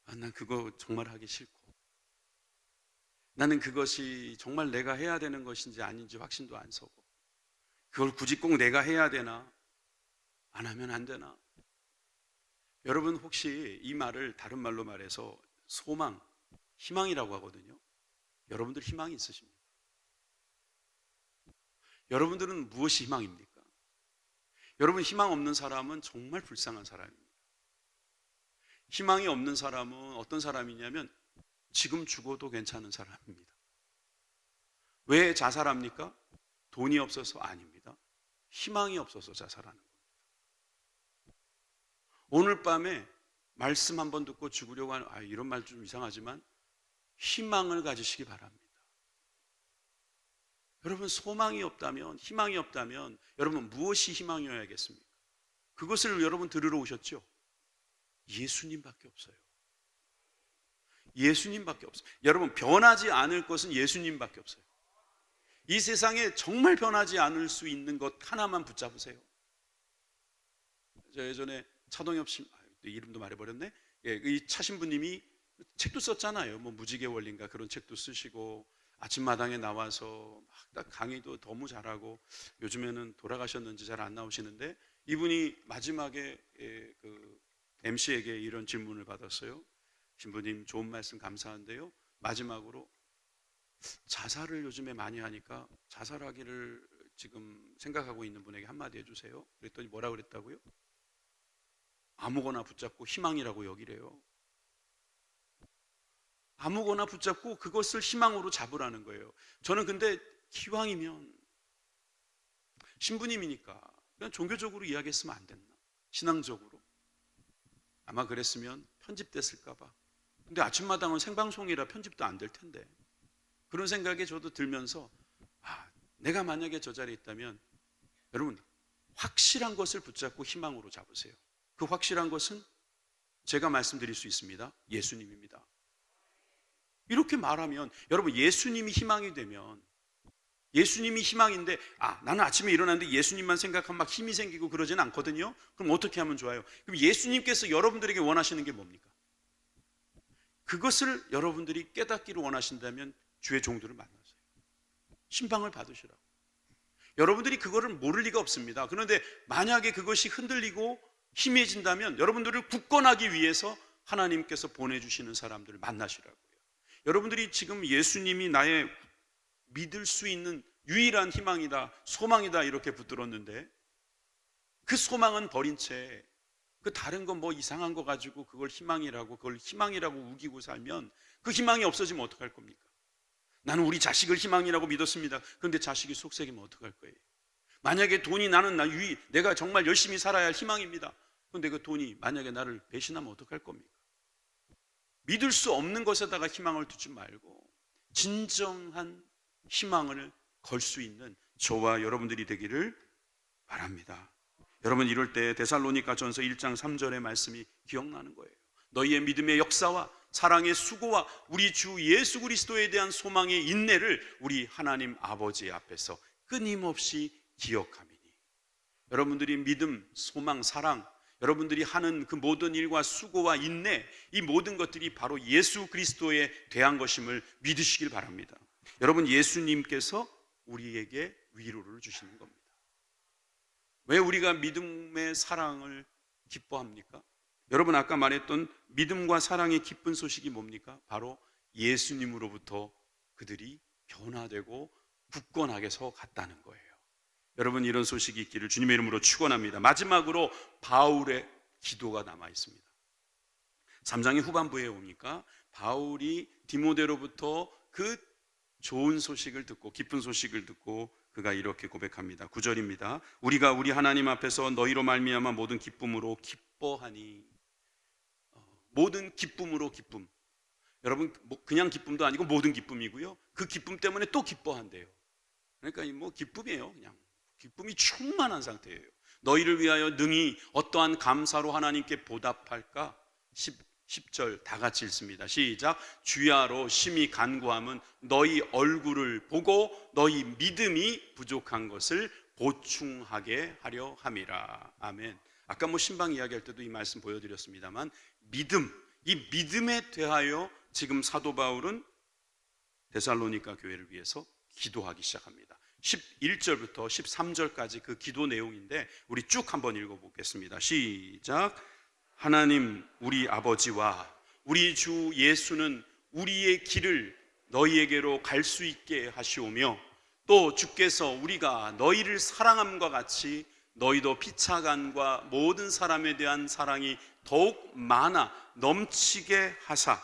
난 그거 정말 하기 싫고, 나는 그것이 정말 내가 해야 되는 것인지 아닌지 확신도 안 서고, 그걸 굳이 꼭 내가 해야 되나, 안 하면 안 되나. 여러분 혹시 이 말을 다른 말로 말해서 소망, 희망이라고 하거든요. 여러분들 희망이 있으십니까? 여러분들은 무엇이 희망입니까? 여러분, 희망 없는 사람은 정말 불쌍한 사람입니다. 희망이 없는 사람은 어떤 사람이냐면 지금 죽어도 괜찮은 사람입니다. 왜 자살합니까? 돈이 없어서? 아닙니다. 희망이 없어서 자살하는 겁니다. 오늘 밤에 말씀 한번 듣고 죽으려고 하는, 이런 말 좀 이상하지만 희망을 가지시기 바랍니다. 여러분, 소망이 없다면, 희망이 없다면 여러분 무엇이 희망이어야겠습니까? 그것을 여러분 들으러 오셨죠? 예수님밖에 없어요. 예수님밖에 없어요. 여러분, 변하지 않을 것은 예수님밖에 없어요. 이 세상에 정말 변하지 않을 수 있는 것 하나만 붙잡으세요. 저 예전에 차동엽 씨, 이름도 말해버렸네. 이 차신부님이 책도 썼잖아요. 뭐 무지개 원리인가 그런 책도 쓰시고 아침마당에 나와서 막 강의도 너무 잘하고, 요즘에는 돌아가셨는지 잘 안 나오시는데, 이분이 마지막에 그 MC에게 이런 질문을 받았어요. 신부님, 좋은 말씀 감사한데요, 마지막으로 자살을 요즘에 많이 하니까 자살하기를 지금 생각하고 있는 분에게 한마디 해주세요. 그랬더니 뭐라 그랬다고요? 아무거나 붙잡고 희망이라고 여기래요. 아무거나 붙잡고 그것을 희망으로 잡으라는 거예요. 저는 근데 기왕이면 신부님이니까 그냥 종교적으로 이야기했으면 안 됐나? 신앙적으로. 아마 그랬으면 편집됐을까 봐. 근데 아침마당은 생방송이라 편집도 안 될 텐데, 그런 생각이 저도 들면서 내가 만약에 저 자리에 있다면, 여러분, 확실한 것을 붙잡고 희망으로 잡으세요. 그 확실한 것은 제가 말씀드릴 수 있습니다. 예수님입니다. 이렇게 말하면, 여러분, 예수님이 희망이 되면, 예수님이 희망인데 나는 아침에 일어났는데 예수님만 생각하면 막 힘이 생기고 그러지는 않거든요. 그럼 어떻게 하면 좋아요? 그럼 예수님께서 여러분들에게 원하시는 게 뭡니까? 그것을 여러분들이 깨닫기를 원하신다면 주의 종들을 만나세요. 신방을 받으시라고. 여러분들이 그거를 모를 리가 없습니다. 그런데 만약에 그것이 흔들리고 희미해진다면 여러분들을 굳건하기 위해서 하나님께서 보내주시는 사람들을 만나시라고요. 여러분들이 지금 예수님이 나의 믿을 수 있는 유일한 희망이다, 소망이다 이렇게 붙들었는데, 그 소망은 버린 채 그 다른 건 뭐 이상한 거 가지고 그걸 희망이라고, 그걸 희망이라고 우기고 살면 그 희망이 없어지면 어떡할 겁니까? 나는 우리 자식을 희망이라고 믿었습니다. 그런데 자식이 속썩이면 어떡할 거예요? 만약에 돈이 내가 정말 열심히 살아야 할 희망입니다. 그런데 그 돈이 만약에 나를 배신하면 어떡할 겁니까? 믿을 수 없는 것에다가 희망을 두지 말고 진정한 희망을 걸 수 있는 저와 여러분들이 되기를 바랍니다. 여러분, 이럴 때 데살로니가전서 1장 3절의 말씀이 기억나는 거예요. 너희의 믿음의 역사와 사랑의 수고와 우리 주 예수 그리스도에 대한 소망의 인내를 우리 하나님 아버지 앞에서 끊임없이 기억함이니. 여러분들이 믿음, 소망, 사랑, 여러분들이 하는 그 모든 일과 수고와 인내, 이 모든 것들이 바로 예수 그리스도에 대한 것임을 믿으시길 바랍니다. 여러분, 예수님께서 우리에게 위로를 주시는 겁니다. 왜 우리가 믿음의 사랑을 기뻐합니까? 여러분, 아까 말했던 믿음과 사랑의 기쁜 소식이 뭡니까? 바로 예수님으로부터 그들이 변화되고 굳건하게 서 갔다는 거예요. 여러분, 이런 소식이 있기를 주님의 이름으로 축원합니다. 마지막으로 바울의 기도가 남아 있습니다. 3장의 후반부에 오니까 바울이 디모데로부터 그 좋은 소식을 듣고, 기쁜 소식을 듣고 그가 이렇게 고백합니다. 9절입니다. 우리가 우리 하나님 앞에서 너희로 말미암아 모든 기쁨으로 기뻐하니. 모든 기쁨으로 기쁨. 여러분, 그냥 기쁨도 아니고 모든 기쁨이고요. 그 기쁨 때문에 또 기뻐한대요. 그러니까 뭐 기쁨이에요. 그냥 기쁨이 충만한 상태예요. 너희를 위하여 능히 어떠한 감사로 하나님께 보답할까? 10절 다 같이 읽습니다. 시작. 주야로 심히 간구함은 너희 얼굴을 보고 너희 믿음이 부족한 것을 보충하게 하려 함이라. 아멘. 아까 뭐 신방 이야기할 때도 이 말씀 보여드렸습니다만, 믿음, 이 믿음에 대하여 지금 사도 바울은 데살로니가 교회를 위해서 기도하기 시작합니다. 11절부터 13절까지 그 기도 내용인데 우리 쭉 한번 읽어보겠습니다. 시작. 하나님 우리 아버지와 우리 주 예수는 우리의 길을 너희에게로 갈 수 있게 하시오며, 또 주께서 우리가 너희를 사랑함과 같이 너희도 피차간과 모든 사람에 대한 사랑이 더욱 많아 넘치게 하사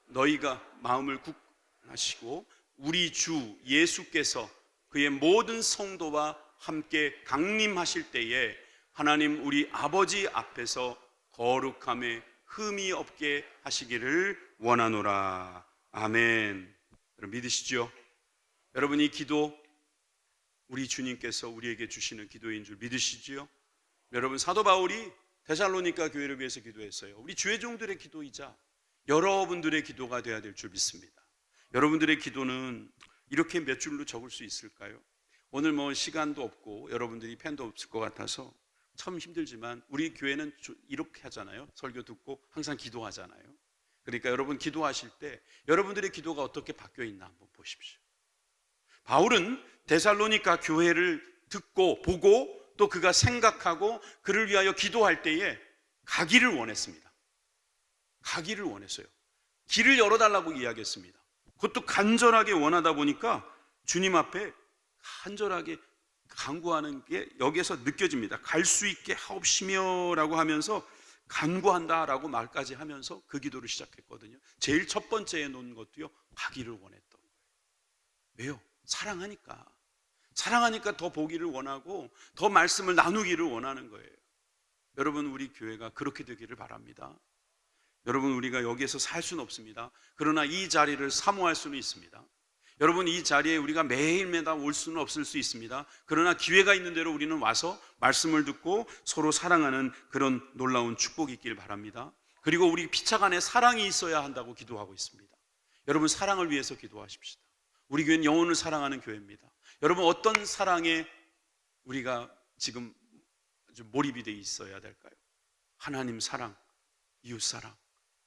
너희가 마음을 굳건하시고 우리 주 예수께서 그의 모든 성도와 함께 강림하실 때에 하나님 우리 아버지 앞에서 거룩함에 흠이 없게 하시기를 원하노라. 아멘. 여러분 믿으시죠? 여러분 이 기도 우리 주님께서 우리에게 주시는 기도인 줄 믿으시지요? 여러분 사도 바울이 데살로니가 교회를 위해서 기도했어요. 우리 주의 종들의 기도이자 여러분들의 기도가 되어야 될 줄 믿습니다. 여러분들의 기도는 이렇게 몇 줄로 적을 수 있을까요? 오늘 뭐 시간도 없고 여러분들이 펜도 없을 것 같아서 참 힘들지만 우리 교회는 이렇게 하잖아요. 설교 듣고 항상 기도하잖아요. 그러니까 여러분 기도하실 때 여러분들의 기도가 어떻게 바뀌어 있나 한번 보십시오. 바울은 데살로니가 교회를 듣고 보고 또 그가 생각하고 그를 위하여 기도할 때에 가기를 원했습니다. 가기를 원했어요. 길을 열어달라고 이야기했습니다. 그것도 간절하게 원하다 보니까 주님 앞에 간절하게 간구하는 게 여기에서 느껴집니다. 갈 수 있게 하옵시며 라고 하면서 간구한다 라고 말까지 하면서 그 기도를 시작했거든요. 제일 첫 번째에 놓은 것도요, 가기를 원했던 거예요. 왜요? 사랑하니까. 사랑하니까 더 보기를 원하고 더 말씀을 나누기를 원하는 거예요. 여러분 우리 교회가 그렇게 되기를 바랍니다. 여러분 우리가 여기에서 살 수는 없습니다. 그러나 이 자리를 사모할 수는 있습니다. 여러분 이 자리에 우리가 매일매달 올 수는 없을 수 있습니다. 그러나 기회가 있는 대로 우리는 와서 말씀을 듣고 서로 사랑하는 그런 놀라운 축복이 있길 바랍니다. 그리고 우리 피차간에 사랑이 있어야 한다고 기도하고 있습니다. 여러분 사랑을 위해서 기도하십시다. 우리 교회는 영혼을 사랑하는 교회입니다. 여러분 어떤 사랑에 우리가 지금 아주 몰입이 되어 있어야 될까요? 하나님 사랑, 이웃 사랑,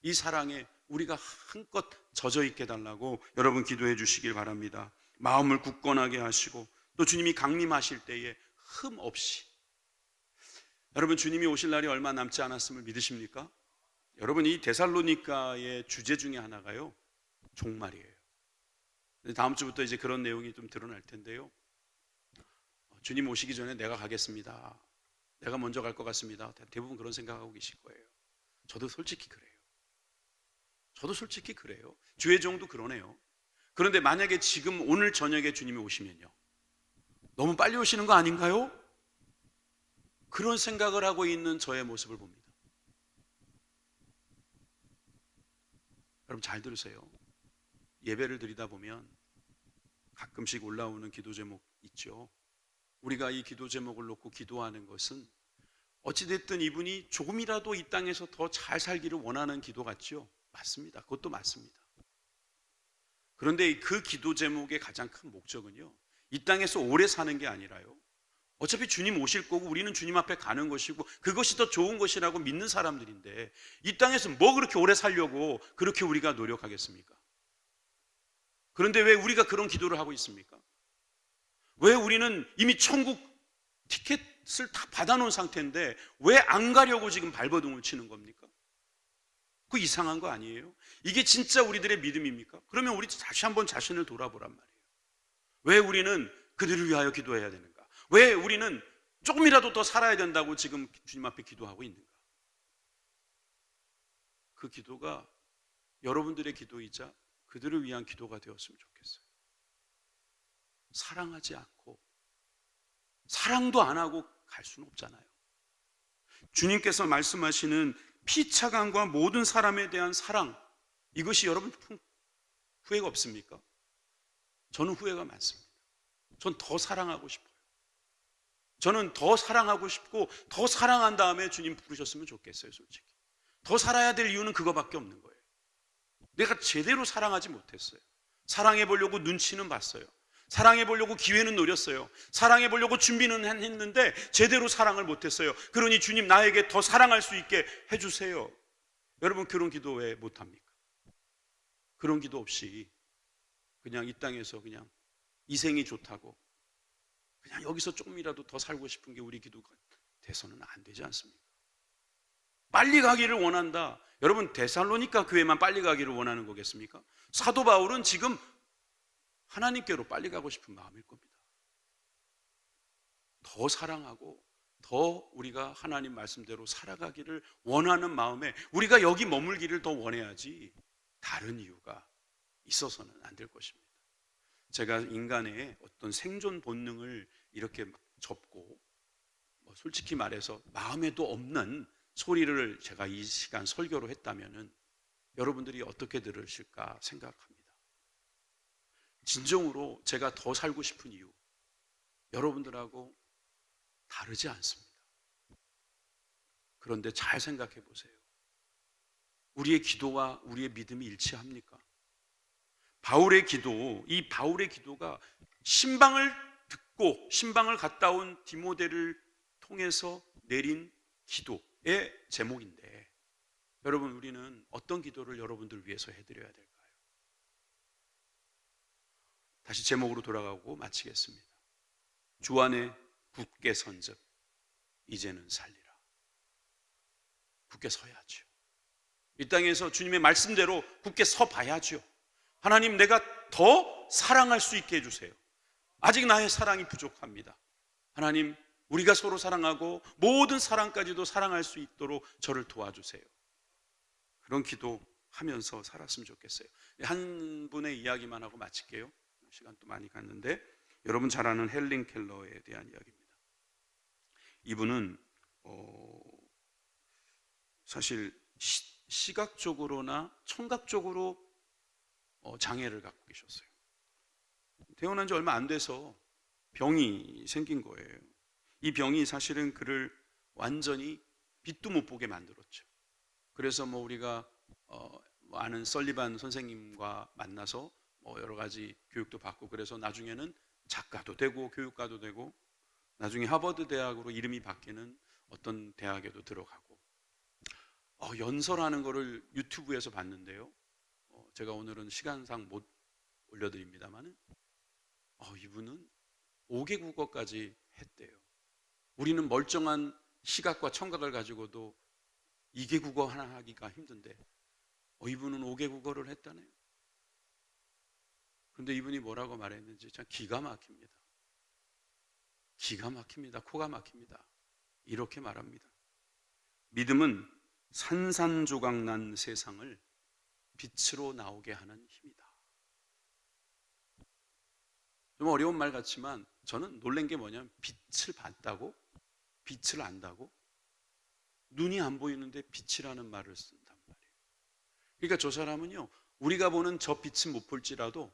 이 사랑에 우리가 한껏 젖어 있게 달라고 여러분 기도해 주시길 바랍니다. 마음을 굳건하게 하시고 또 주님이 강림하실 때에 흠 없이, 여러분 주님이 오실 날이 얼마 남지 않았음을 믿으십니까? 여러분 이 데살로니가의 주제 중에 하나가요, 종말이에요. 다음 주부터 이제 그런 내용이 좀 드러날 텐데요, 주님 오시기 전에 내가 가겠습니다, 내가 먼저 갈 것 같습니다, 대부분 그런 생각하고 계실 거예요. 저도 솔직히 그래요. 저도 솔직히 그래요. 주의 종도 그러네요. 그런데 만약에 지금 오늘 저녁에 주님이 오시면요, 너무 빨리 오시는 거 아닌가요? 그런 생각을 하고 있는 저의 모습을 봅니다. 여러분 잘 들으세요. 예배를 드리다 보면 가끔씩 올라오는 기도 제목 있죠. 우리가 이 기도 제목을 놓고 기도하는 것은 어찌됐든 이분이 조금이라도 이 땅에서 더 잘 살기를 원하는 기도 같죠? 맞습니다. 그것도 맞습니다. 그런데 그 기도 제목의 가장 큰 목적은요, 이 땅에서 오래 사는 게 아니라요, 어차피 주님 오실 거고 우리는 주님 앞에 가는 것이고 그것이 더 좋은 것이라고 믿는 사람들인데 이 땅에서 뭐 그렇게 오래 살려고 그렇게 우리가 노력하겠습니까? 그런데 왜 우리가 그런 기도를 하고 있습니까? 왜 우리는 이미 천국 티켓을 다 받아놓은 상태인데 왜 안 가려고 지금 발버둥을 치는 겁니까? 그 이상한 거 아니에요? 이게 진짜 우리들의 믿음입니까? 그러면 우리 다시 한번 자신을 돌아보란 말이에요. 왜 우리는 그들을 위하여 기도해야 되는가? 왜 우리는 조금이라도 더 살아야 된다고 지금 주님 앞에 기도하고 있는가? 그 기도가 여러분들의 기도이자 그들을 위한 기도가 되었으면 좋겠어요. 사랑하지 않고 사랑도 안 하고 갈 수는 없잖아요. 주님께서 말씀하시는 피차간과 모든 사람에 대한 사랑, 이것이 여러분 후회가 없습니까? 저는 후회가 많습니다. 전 더 사랑하고 싶어요. 저는 더 사랑하고 싶고 더 사랑한 다음에 주님 부르셨으면 좋겠어요. 솔직히 더 살아야 될 이유는 그거밖에 없는 거예요. 내가 제대로 사랑하지 못했어요. 사랑해 보려고 눈치는 봤어요. 사랑해 보려고 기회는 노렸어요. 사랑해 보려고 준비는 했는데 제대로 사랑을 못했어요. 그러니 주님 나에게 더 사랑할 수 있게 해주세요. 여러분 그런 기도 왜 못합니까? 그런 기도 없이 그냥 이 땅에서 그냥 이 생이 좋다고 그냥 여기서 조금이라도 더 살고 싶은 게 우리 기도가 돼서는 안 되지 않습니까? 빨리 가기를 원한다. 여러분 데살로니가 교회만 빨리 가기를 원하는 거겠습니까? 사도 바울은 지금 하나님께로 빨리 가고 싶은 마음일 겁니다. 더 사랑하고 더 우리가 하나님 말씀대로 살아가기를 원하는 마음에 우리가 여기 머물기를 더 원해야지 다른 이유가 있어서는 안 될 것입니다. 제가 인간의 어떤 생존 본능을 이렇게 접고 솔직히 말해서 마음에도 없는 소리를 제가 이 시간 설교로 했다면은 여러분들이 어떻게 들으실까 생각합니다. 진정으로 제가 더 살고 싶은 이유, 여러분들하고 다르지 않습니다. 그런데 잘 생각해 보세요. 우리의 기도와 우리의 믿음이 일치합니까? 바울의 기도, 이 바울의 기도가 신방을 듣고 신방을 갔다 온 디모데를 통해서 내린 기도의 제목인데, 여러분, 우리는 어떤 기도를 여러분들 위해서 해드려야 될까요? 다시 제목으로 돌아가고 마치겠습니다. 주 안에 굳게 선즉 이제는 살리라. 굳게 서야죠. 이 땅에서 주님의 말씀대로 굳게 서 봐야죠. 하나님, 내가 더 사랑할 수 있게 해주세요. 아직 나의 사랑이 부족합니다. 하나님, 우리가 서로 사랑하고 모든 사랑까지도 사랑할 수 있도록 저를 도와주세요. 그런 기도하면서 살았으면 좋겠어요. 한 분의 이야기만 하고 마칠게요. 시간 또 많이 갔는데, 여러분 잘 아는 헬린 켈러에 대한 이야기입니다. 이분은 사실 시각적으로나 청각적으로 장애를 갖고 계셨어요. 태어난 지 얼마 안 돼서 병이 생긴 거예요. 이 병이 사실은 그를 완전히 빛도 못 보게 만들었죠. 그래서 우리가 아는 설리반 선생님과 만나서 여러 가지 교육도 받고, 그래서 나중에는 작가도 되고 교육가도 되고, 나중에 하버드 대학으로 이름이 바뀌는 어떤 대학에도 들어가고, 연설하는 거를 유튜브에서 봤는데요. 제가 오늘은 시간상 못 올려드립니다만 이분은 5개 국어까지 했대요. 우리는 멀쩡한 시각과 청각을 가지고도 2개 국어 하나 하기가 힘든데 이분은 5개 국어를 했다네요. 그런데 이분이 뭐라고 말했는지 참 기가 막힙니다. 기가 막힙니다. 코가 막힙니다. 이렇게 말합니다. 믿음은 산산조각난 세상을 빛으로 나오게 하는 힘이다. 좀 어려운 말 같지만 저는 놀란 게 뭐냐면, 빛을 봤다고? 빛을 안다고? 눈이 안 보이는데 빛이라는 말을 쓴단 말이에요. 그러니까 저 사람은요, 우리가 보는 저 빛은 못 볼지라도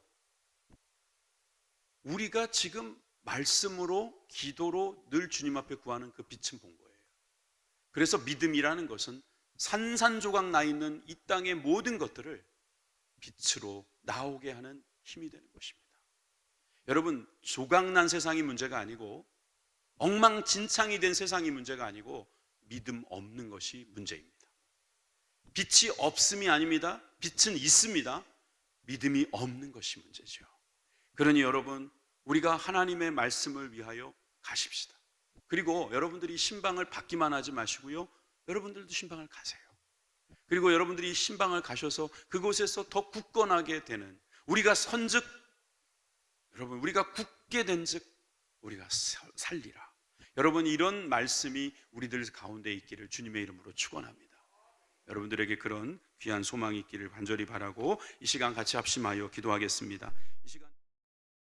우리가 지금 말씀으로 기도로 늘 주님 앞에 구하는 그 빛은 본 거예요. 그래서 믿음이라는 것은 산산조각 나 있는 이 땅의 모든 것들을 빛으로 나오게 하는 힘이 되는 것입니다. 여러분, 조각난 세상이 문제가 아니고 엉망진창이 된 세상이 문제가 아니고 믿음 없는 것이 문제입니다. 빛이 없음이 아닙니다. 빛은 있습니다. 믿음이 없는 것이 문제죠. 그러니 여러분, 우리가 하나님의 말씀을 위하여 가십시다. 그리고 여러분들이 신방을 받기만 하지 마시고요, 여러분들도 신방을 가세요. 그리고 여러분들이 신방을 가셔서 그곳에서 더 굳건하게 되는, 우리가 선즉, 여러분, 우리가 굳게 된즉 우리가 살리라. 여러분, 이런 말씀이 우리들 가운데 있기를 주님의 이름으로 축원합니다. 여러분들에게 그런 귀한 소망이 있기를 간절히 바라고 이 시간 같이 합심하여 기도하겠습니다. 이 시간